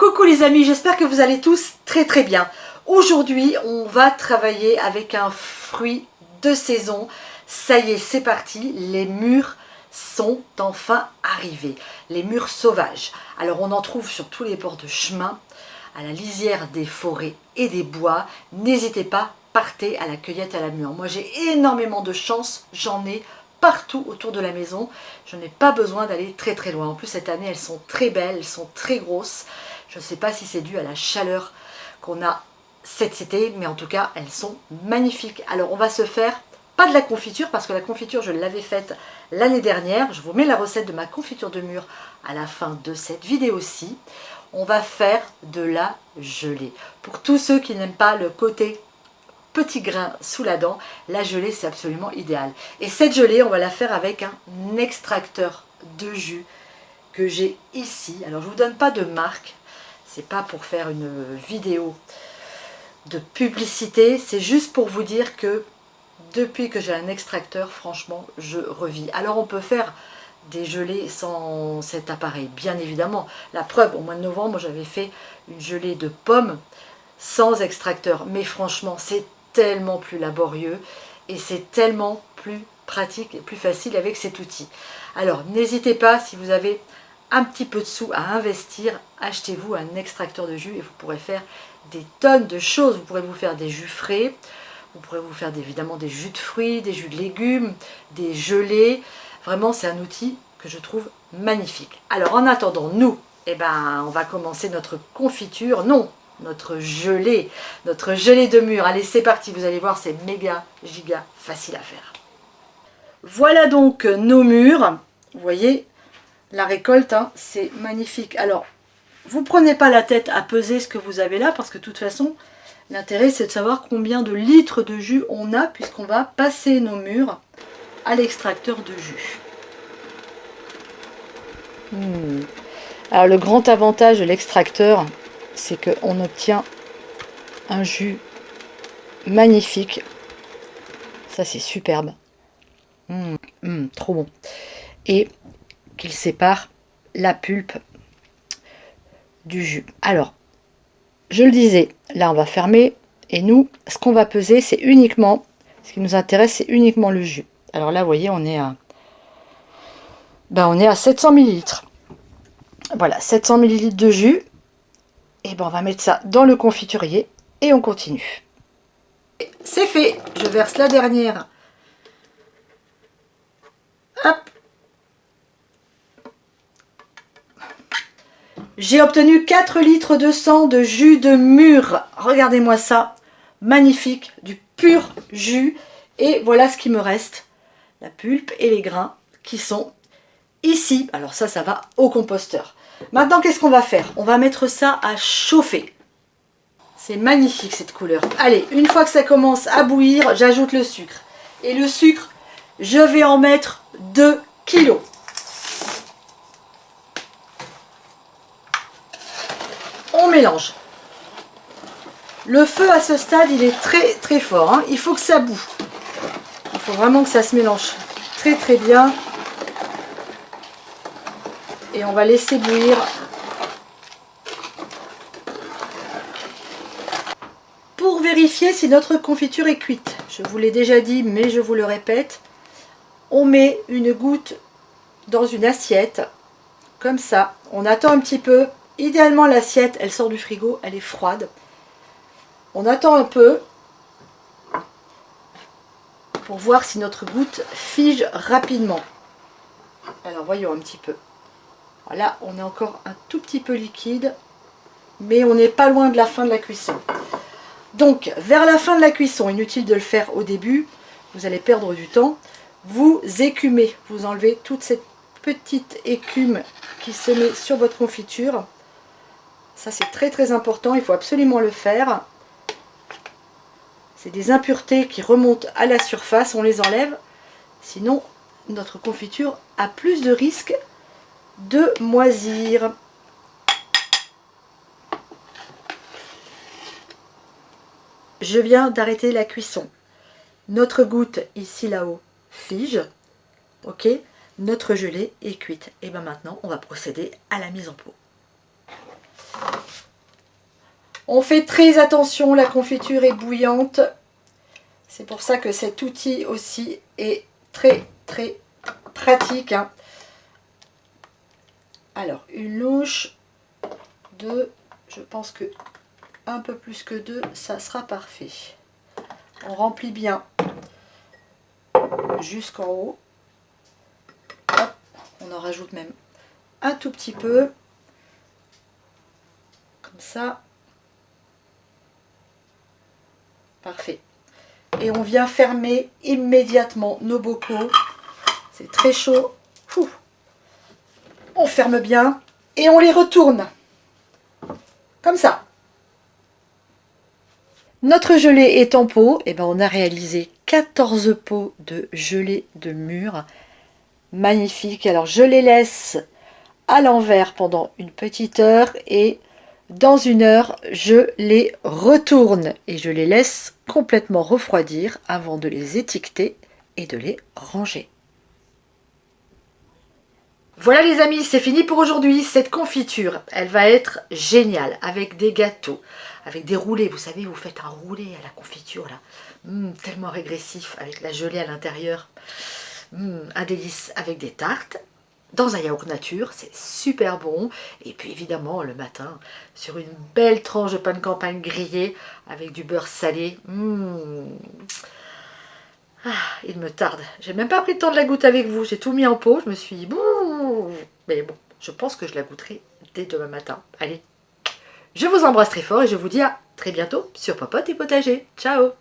Coucou les amis, j'espère que vous allez tous très bien. Aujourd'hui, on va travailler avec un fruit de saison. Ça y est, c'est parti, les mûres sont enfin arrivées. Les mûres sauvages. Alors on en trouve sur tous les bords de chemin, à la lisière des forêts et des bois. N'hésitez pas, partez à la cueillette à la mûre. Moi j'ai énormément de chance, j'en ai partout autour de la maison. Je n'ai pas besoin d'aller très loin. En plus cette année elles sont très belles, elles sont très grosses. Je ne sais pas si c'est dû à la chaleur qu'on a cet été, mais en tout cas elles sont magnifiques. Alors on va se faire pas de la confiture, parce que la confiture je l'avais faite l'année dernière. Je vous mets la recette de ma confiture de mûre à la fin de cette vidéo-ci. On va faire de la gelée. Pour tous ceux qui n'aiment pas le côté petit grain sous la dent, la gelée c'est absolument idéal. Et cette gelée, on va la faire avec un extracteur de jus que j'ai ici. Alors je ne vous donne pas de marque, c'est pas pour faire une vidéo de publicité, c'est juste pour vous dire que depuis que j'ai un extracteur, franchement, je revis. Alors on peut faire des gelées sans cet appareil, bien évidemment. La preuve, au mois de novembre, j'avais fait une gelée de pommes sans extracteur. Mais franchement, c'est tellement plus laborieux et c'est tellement plus pratique et plus facile avec cet outil. Alors, n'hésitez pas, si vous avez un petit peu de sous à investir, achetez-vous un extracteur de jus et vous pourrez faire des tonnes de choses. Vous pourrez vous faire des jus frais, vous pourrez vous faire évidemment des jus de fruits, des jus de légumes, des gelées. Vraiment, c'est un outil que je trouve magnifique. Alors, en attendant, nous, on va commencer notre confiture. Non, notre gelée de mûre. Allez, c'est parti, vous allez voir, c'est méga, giga facile à faire. Voilà donc nos mûres. Vous voyez, la récolte, hein, c'est magnifique. Alors, vous prenez pas la tête à peser ce que vous avez là, parce que de toute façon, l'intérêt, c'est de savoir combien de litres de jus on a, puisqu'on va passer nos mûres à l'extracteur de jus. Alors, le grand avantage de l'extracteur, c'est qu'on obtient un jus magnifique. Ça, c'est superbe. Trop bon. Et qu'il sépare la pulpe du jus. Alors, je le disais, là, on va fermer. Et nous, ce qu'on va peser, c'est uniquement, ce qui nous intéresse, c'est uniquement le jus. Alors là, vous voyez, on est à 700 ml. Voilà, 700 ml de jus. Et on va mettre ça dans le confiturier et on continue. C'est fait, je verse la dernière. Hop. J'ai obtenu 4 litres de sang de jus de mûre. Regardez-moi ça, magnifique, du pur jus. Et voilà ce qui me reste, la pulpe et les grains qui sont ici. Alors ça va au composteur. Maintenant, qu'est-ce qu'on va faire? On va mettre ça à chauffer. C'est magnifique cette couleur. Allez, une fois que ça commence à bouillir, j'ajoute le sucre. Et le sucre, je vais en mettre 2 kilos. On mélange. Le feu à ce stade, il est très fort. Hein. Il faut que ça boue. Il faut vraiment que ça se mélange très bien. Et on va laisser bouillir. Pour vérifier si notre confiture est cuite, je vous l'ai déjà dit, mais je vous le répète, on met une goutte dans une assiette, comme ça. On attend un petit peu. Idéalement, l'assiette, elle sort du frigo, elle est froide. On attend un peu pour voir si notre goutte fige rapidement. Alors, voyons un petit peu. Voilà, on est encore un tout petit peu liquide, mais on n'est pas loin de la fin de la cuisson. Donc, vers la fin de la cuisson, inutile de le faire au début, vous allez perdre du temps, vous écumez, vous enlevez toute cette petite écume qui se met sur votre confiture. Ça, c'est très important, il faut absolument le faire. C'est des impuretés qui remontent à la surface, on les enlève. Sinon, notre confiture a plus de risques de moisir. Je viens d'arrêter la cuisson. Notre goutte, ici là-haut, fige. Ok, notre gelée est cuite. Et bien maintenant, on va procéder à la mise en pot. On fait très attention, la confiture est bouillante. C'est pour ça que cet outil aussi est très très pratique, hein. Alors, une louche, deux, je pense que un peu plus que deux, ça sera parfait. On remplit bien jusqu'en haut. Hop, on en rajoute même un tout petit peu. Comme ça. Parfait. Et on vient fermer immédiatement nos bocaux. C'est très chaud. Ouh. On ferme bien et on les retourne. Comme ça. Notre gelée est en pot. Et ben on a réalisé 14 pots de gelée de mûre. Magnifique. Alors je les laisse à l'envers pendant une petite heure et dans une heure, je les retourne et je les laisse complètement refroidir avant de les étiqueter et de les ranger. Voilà les amis, c'est fini pour aujourd'hui. Cette confiture, elle va être géniale avec des gâteaux, avec des roulés. Vous savez, vous faites un roulé à la confiture là, tellement régressif avec la gelée à l'intérieur. Un délice avec des tartes. Dans un yaourt nature, c'est super bon. Et puis évidemment, le matin, sur une belle tranche de pain de campagne grillé avec du beurre salé. Ah, il me tarde. J'ai même pas pris le temps de la goûter avec vous. J'ai tout mis en pot. Je me suis dit, mais bon, je pense que je la goûterai dès demain matin. Allez, je vous embrasse très fort et je vous dis à très bientôt sur Popote et Potager. Ciao!